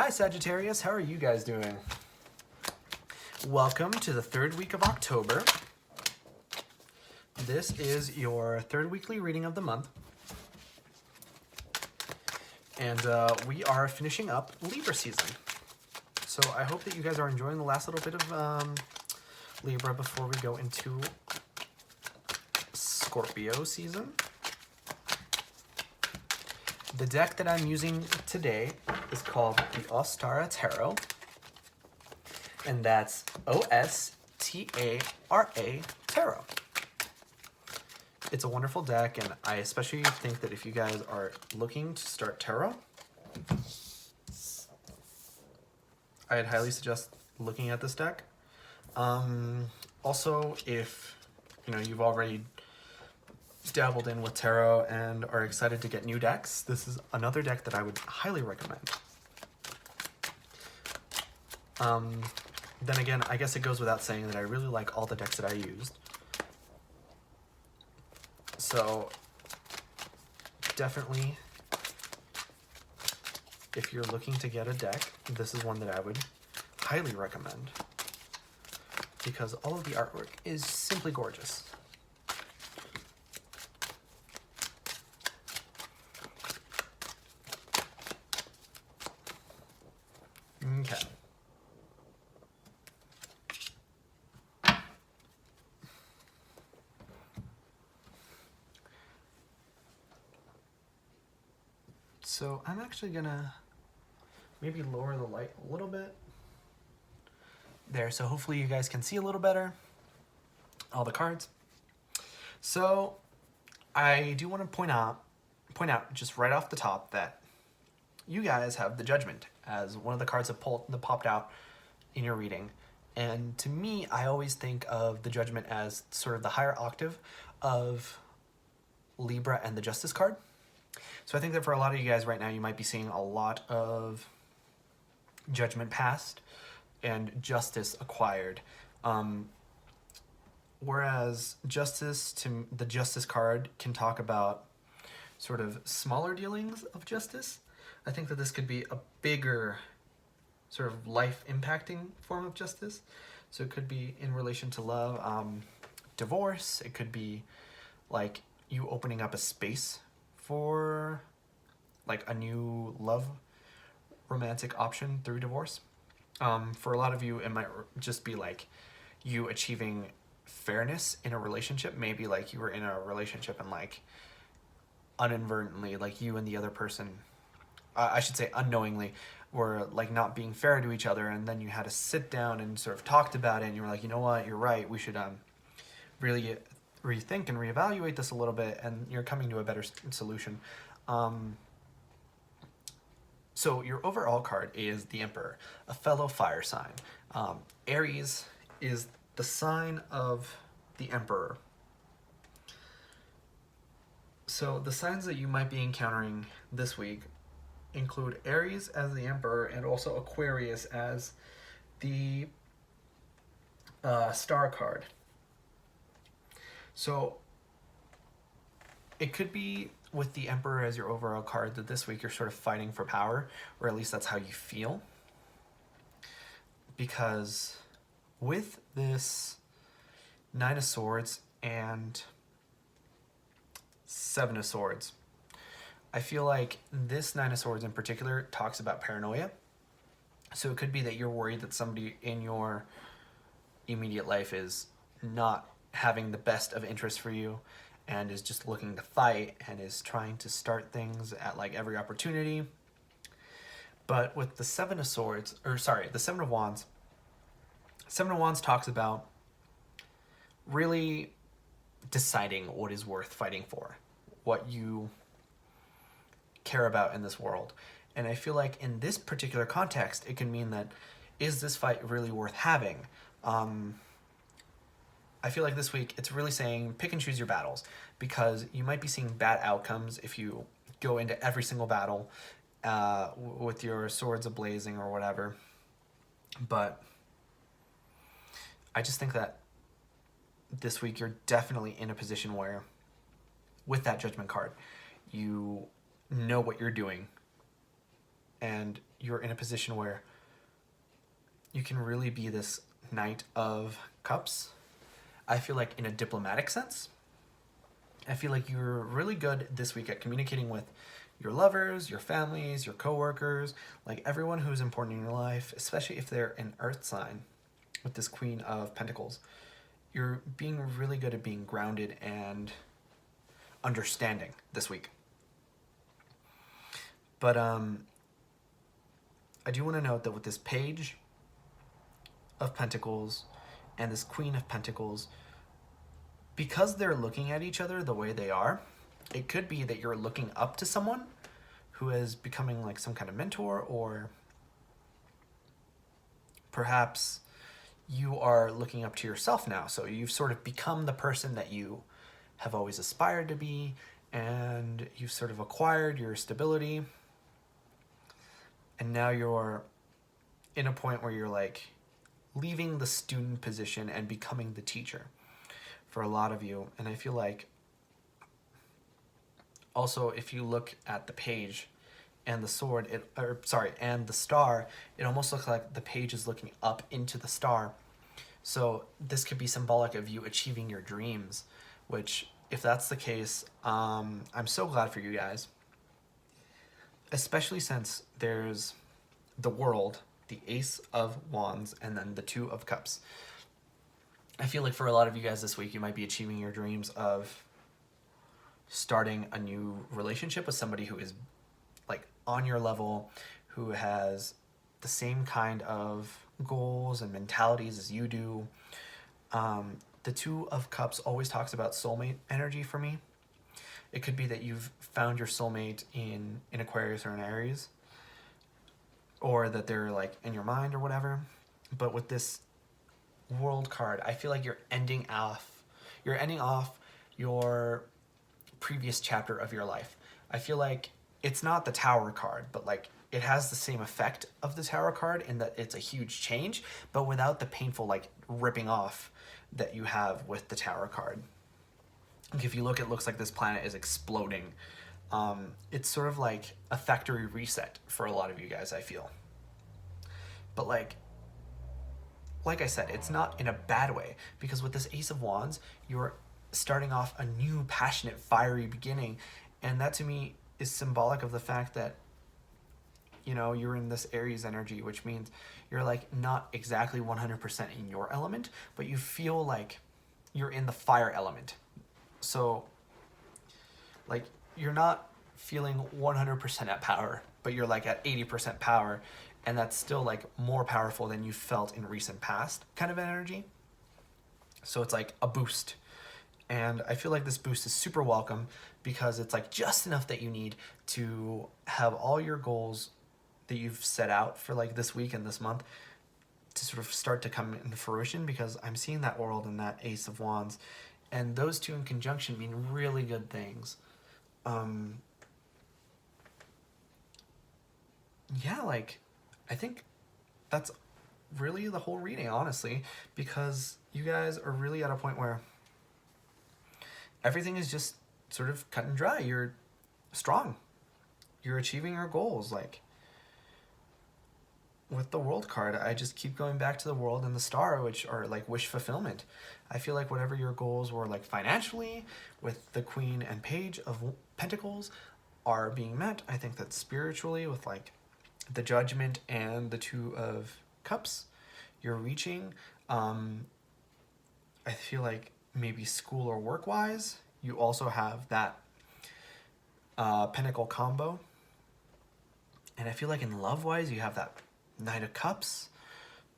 Hi Sagittarius, how are you guys doing? Welcome to the third week of October. This is your third weekly reading of the month. And we are finishing up Libra season. So I hope that you guys are enjoying the last little bit of Libra before we go into Scorpio season. The deck that I'm using today is called the Ostara Tarot, and that's O-S-T-A-R-A Tarot. It's a wonderful deck, and I especially think that if you guys are looking to start tarot, I'd highly suggest looking at this deck. Also, if you've already dabbled in with tarot and are excited to get new decks, this is another deck that I would highly recommend. Then again, I guess it goes without saying that I really like all the decks that I used. So definitely, if you're looking to get a deck, this is one that I would highly recommend because all of the artwork is simply gorgeous. Okay. So I'm actually gonna maybe lower the light a little bit there, so hopefully you guys can see a little better all the cards. So I do want to point out just right off the top that you guys have the Judgment as one of the cards that popped out in your reading. And to me, I always think of the Judgment as sort of the higher octave of Libra and the Justice card. So I think that for a lot of you guys right now, you might be seeing a lot of Judgment passed and Justice acquired. Whereas the Justice card can talk about sort of smaller dealings of justice. I think that this could be a bigger sort of life-impacting form of justice. So it could be in relation to love, divorce. It could be like you opening up a space for like a new love romantic option through divorce. For a lot of you, it might just be like you achieving fairness in a relationship. Maybe like you were in a relationship and like inadvertently, like you and the other person, I should say unknowingly, were like not being fair to each other, and then you had to sit down and sort of talked about it, and you were like, you know what, you're right, we should really rethink and reevaluate this a little bit, and you're coming to a better solution. So your overall card is the Emperor, a fellow fire sign. Aries is the sign of the Emperor. So the signs that you might be encountering this week include Aries as the Emperor and also Aquarius as the Star card. So it could be with the Emperor as your overall card that this week you're sort of fighting for power, or at least that's how you feel. Because with this Nine of Swords and Seven of Swords, I feel like this Nine of Swords in particular talks about paranoia. So it could be that you're worried that somebody in your immediate life is not having the best of interest for you and is just looking to fight and is trying to start things at like every opportunity. But with the Seven of Swords, the Seven of Wands, Seven of Wands talks about really deciding what is worth fighting for, what you care about in this world. And I feel like in this particular context, it can mean that, is this fight really worth having? I feel like this week it's really saying pick and choose your battles, because you might be seeing bad outcomes if you go into every single battle with your swords ablazing or whatever. But I just think that this week you're definitely in a position where, with that Judgment card, you know what you're doing and you're in a position where you can really be this Knight of Cups. I feel like in a diplomatic sense, I feel like you're really good this week at communicating with your lovers, your families, your coworkers, like everyone who's important in your life, especially if they're an earth sign with this Queen of Pentacles. You're being really good at being grounded and understanding this week. But I do want to note that with this Page of Pentacles and this Queen of Pentacles, because they're looking at each other the way they are, it could be that you're looking up to someone who is becoming like some kind of mentor, or perhaps you are looking up to yourself now. So you've sort of become the person that you have always aspired to be, and you've sort of acquired your stability. And now you're in a point where you're like leaving the student position and becoming the teacher for a lot of you. And I feel like also if you look at the Page and the sword, and the star, it almost looks like the Page is looking up into the star. So this could be symbolic of you achieving your dreams, which if that's the case, I'm so glad for you guys. Especially since there's the World, the Ace of Wands, and then the Two of Cups. I feel like for a lot of you guys this week, you might be achieving your dreams of starting a new relationship with somebody who is like on your level, who has the same kind of goals and mentalities as you do. The Two of Cups always talks about soulmate energy for me. It could be that you've found your soulmate in Aquarius or in Aries, or that they're like in your mind or whatever. But with this World card, I feel like you're ending off your previous chapter of your life. I feel like it's not the Tower card, but like it has the same effect of the Tower card in that it's a huge change, but without the painful like ripping off that you have with the Tower card. Like if you look, it looks like this planet is exploding. It's sort of like a factory reset for a lot of you guys, I feel. But like I said, it's not in a bad way, because with this Ace of Wands, you're starting off a new, passionate, fiery beginning. And that to me is symbolic of the fact that, you know, you're in this Aries energy, which means you're like not exactly 100% in your element, but you feel like you're in the fire element. So like you're not feeling 100% at power, but you're like at 80% power, and that's still like more powerful than you felt in recent past kind of energy. So it's like a boost. And I feel like this boost is super welcome, because it's like just enough that you need to have all your goals that you've set out for like this week and this month to sort of start to come into fruition, because I'm seeing that World and that Ace of Wands, and those two in conjunction mean really good things. Yeah, like I think that's really the whole reading, honestly, because you guys are really at a point where everything is just sort of cut and dry. You're strong. You're achieving your goals. Like with the World card, I just keep going back to the World and the Star, which are like wish fulfillment. I feel like whatever your goals were, like financially, with the Queen and Page of Pentacles, are being met. I think that spiritually, with like the Judgment and the Two of Cups, you're reaching. I feel like maybe school or work wise, you also have that Pentacle combo. And I feel like in love wise, you have that Knight of Cups,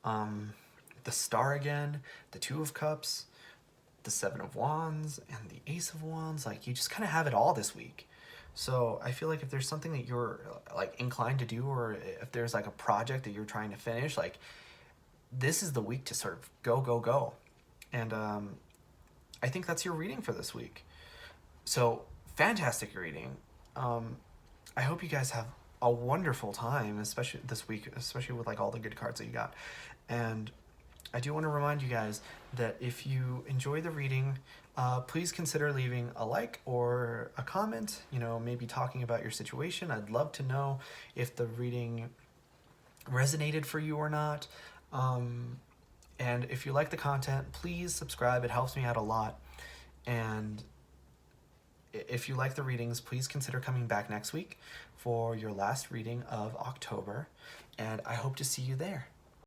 the Star again, the Two of Cups, the Seven of Wands, and the Ace of Wands. Like you just kind of have it all this week. So I feel like if there's something that you're like inclined to do, or if there's like a project that you're trying to finish, like this is the week to sort of go. And I think that's your reading for this week. So fantastic reading. I hope you guys have a wonderful time, especially this week, especially with like all the good cards that you got. And I do want to remind you guys that if you enjoy the reading, please consider leaving a like or a comment, you know, maybe talking about your situation. I'd love to know if the reading resonated for you or not. And if you like the content, please subscribe. It helps me out a lot. And if you like the readings, please consider coming back next week for your last reading of October. And I hope to see you there.